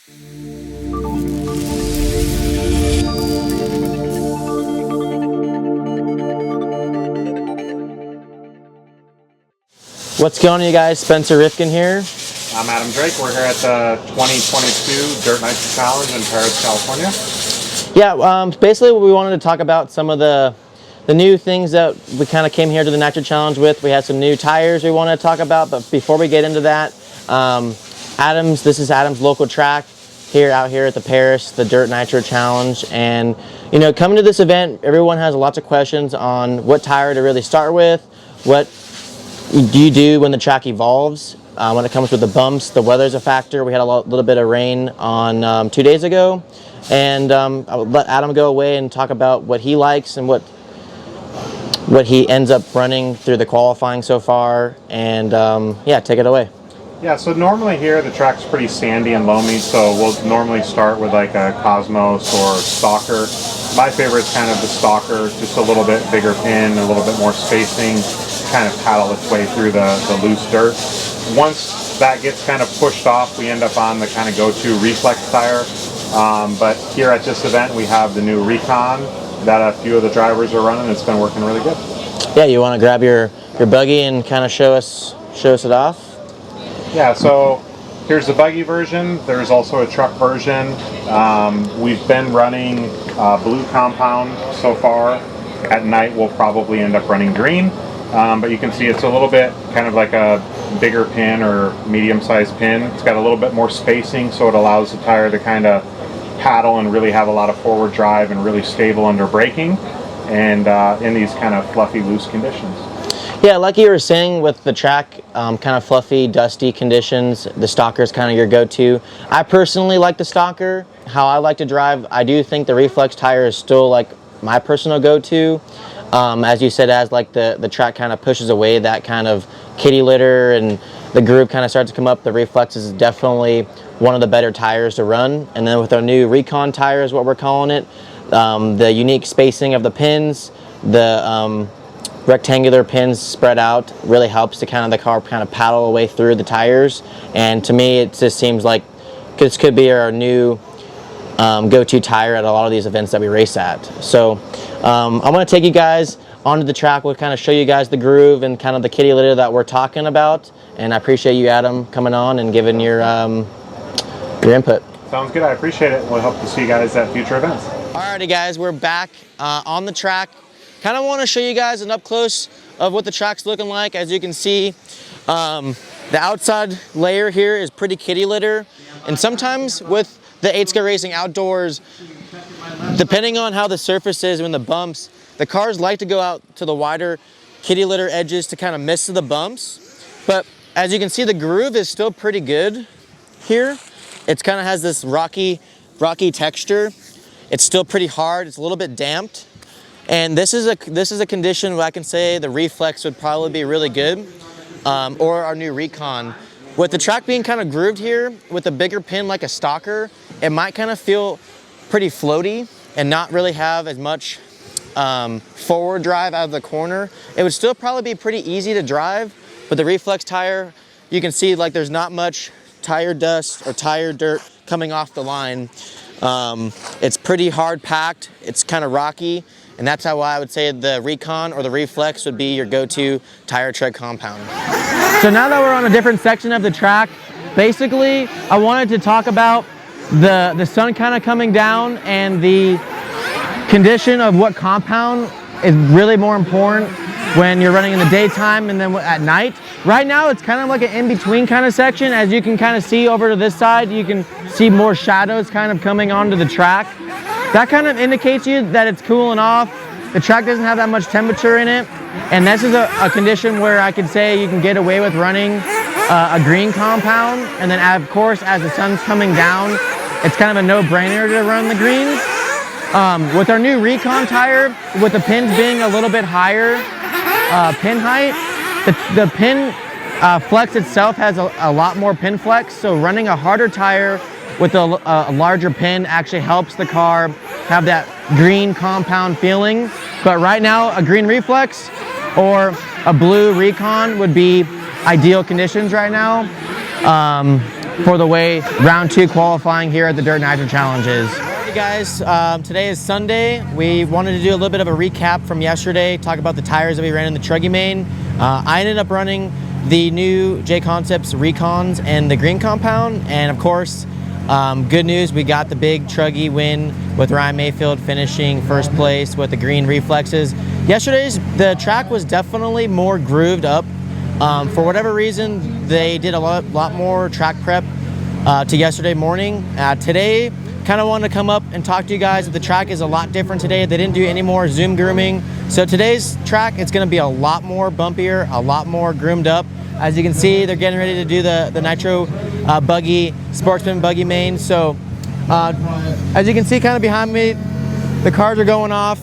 What's going on, you guys? Spencer Rifkin here. I'm Adam Drake. We're here at the 2022 Dirt Nitro Challenge in Paris, California. Yeah, basically we wanted to talk about some of the new things that we kind of came here to the Nitro Challenge with. We had some new tires we wanted to talk about, but before we get into that, this is Adam's local track out here at the Paris, the Dirt Nitro Challenge. And you know, coming to this event, everyone has lots of questions on what tire to really start with, what do you do when the track evolves, when it comes with the bumps. The weather's a factor. We had a little bit of rain on 2 days ago, and I'll let Adam go away and talk about what he likes and what he ends up running through the qualifying so far. And yeah, take it away. Yeah, so normally here the track's pretty sandy and loamy, so we'll normally start with like a Cosmos or Stalker. My favorite is kind of the Stalker, just a little bit bigger pin, a little bit more spacing, kind of paddle its way through the loose dirt. Once that gets kind of pushed off, we end up on the kind of go-to reflex tire. But here at this event, we have the new Recon that a few of the drivers are running. It's been working really good. Yeah, you want to grab your buggy and kind of show us it off? Yeah, so here's the buggy version. There's also a truck version. We've been running blue compound so far. At night, we'll probably end up running green. But you can see it's a little bit kind of like a bigger pin or medium-sized pin. It's got a little bit more spacing, so it allows the tire to kind of paddle and really have a lot of forward drive and really stable under braking and in these kind of fluffy, loose conditions. Yeah, like you were saying with the track, kind of fluffy, dusty conditions, the Stalker is kind of your go-to. I personally like the Stalker. How I like to drive, I do think the reflex tire is still like my personal go-to. As you said, as like the track kind of pushes away that kind of kitty litter and the groove kind of starts to come up, the reflex is definitely one of the better tires to run. And then with our new Recon tire is what we're calling it, the unique spacing of the pins, the rectangular pins spread out really helps the car kind of paddle away through the tires. And to me, it just seems like this could be our new go-to tire at a lot of these events that we race at. So I'm going to take you guys onto the track. We'll kind of show you guys the groove and kind of the kitty litter that we're talking about. And I appreciate you, Adam, coming on and giving your input. Sounds good. I appreciate it. We'll hope to see you guys at future events. Alrighty, guys, we're back on the track. Kind of want to show you guys an up close of what the track's looking like. As you can see, the outside layer here is pretty kitty litter, and sometimes with the 8SK Racing Outdoors, depending on how the surface is when the bumps, the cars like to go out to the wider kitty litter edges to kind of miss the bumps. But as you can see, the groove is still pretty good here. It kind of has this rocky texture. It's still pretty hard. It's a little bit damped. And this is a condition where I can say the reflex would probably be really good, or our new Recon. With the track being kind of grooved here, with a bigger pin like a Stalker, it might kind of feel pretty floaty and not really have as much forward drive out of the corner. It would still probably be pretty easy to drive, but the reflex tire, you can see like there's not much tire dust or tire dirt coming off the line. It's pretty hard packed, it's kind of rocky. And that's how I would say the Recon or the Reflex would be your go-to tire tread compound. So now that we're on a different section of the track, basically I wanted to talk about the sun kind of coming down and the condition of what compound is really more important when you're running in the daytime and then at night. Right now it's kind of like an in-between kind of section. As you can kind of see over to this side, you can see more shadows kind of coming onto the track. That kind of indicates you that it's cooling off. The track doesn't have that much temperature in it. And this is a condition where I could say you can get away with running a green compound. And then of course, as the sun's coming down, it's kind of a no-brainer to run the greens. With our new Recon tire, with the pins being a little bit higher pin height, the pin flex itself has a lot more pin flex. So running a harder tire with a larger pin actually helps the car have that green compound feeling. But right now, a green reflex or a blue Recon would be ideal conditions right now. for the way round 2 qualifying here at the Dirt Nitro Challenges. Hey guys, today is Sunday. We wanted to do a little bit of a recap from yesterday, talk about the tires that we ran in the Truggy main. I ended up running the new J Concepts Recons and the green compound, and of course, good news, we got the big Truggy win with Ryan Mayfield finishing first place with the green reflexes. The track was definitely more grooved up. For whatever reason, they did a lot more track prep to yesterday morning. Today, kind of wanted to come up and talk to you guys. The track is a lot different today. They didn't do any more zoom grooming. So today's track, it's going to be a lot more bumpier, a lot more groomed up. As you can see, they're getting ready to do the Nitro buggy, Sportsman buggy main. So as you can see kind of behind me, the cars are going off.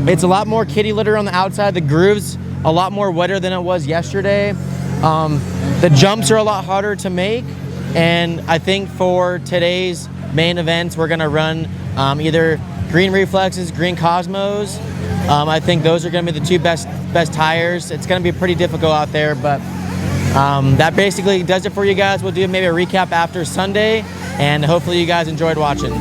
It's a lot more kitty litter on the outside. The grooves a lot more wetter than it was yesterday. The jumps are a lot harder to make. And I think for today's main events, we're gonna run either green reflexes, green Cosmos. I think those are gonna be the two best tires. It's gonna be pretty difficult out there, but that basically does it for you guys. We'll do maybe a recap after Sunday, and hopefully you guys enjoyed watching.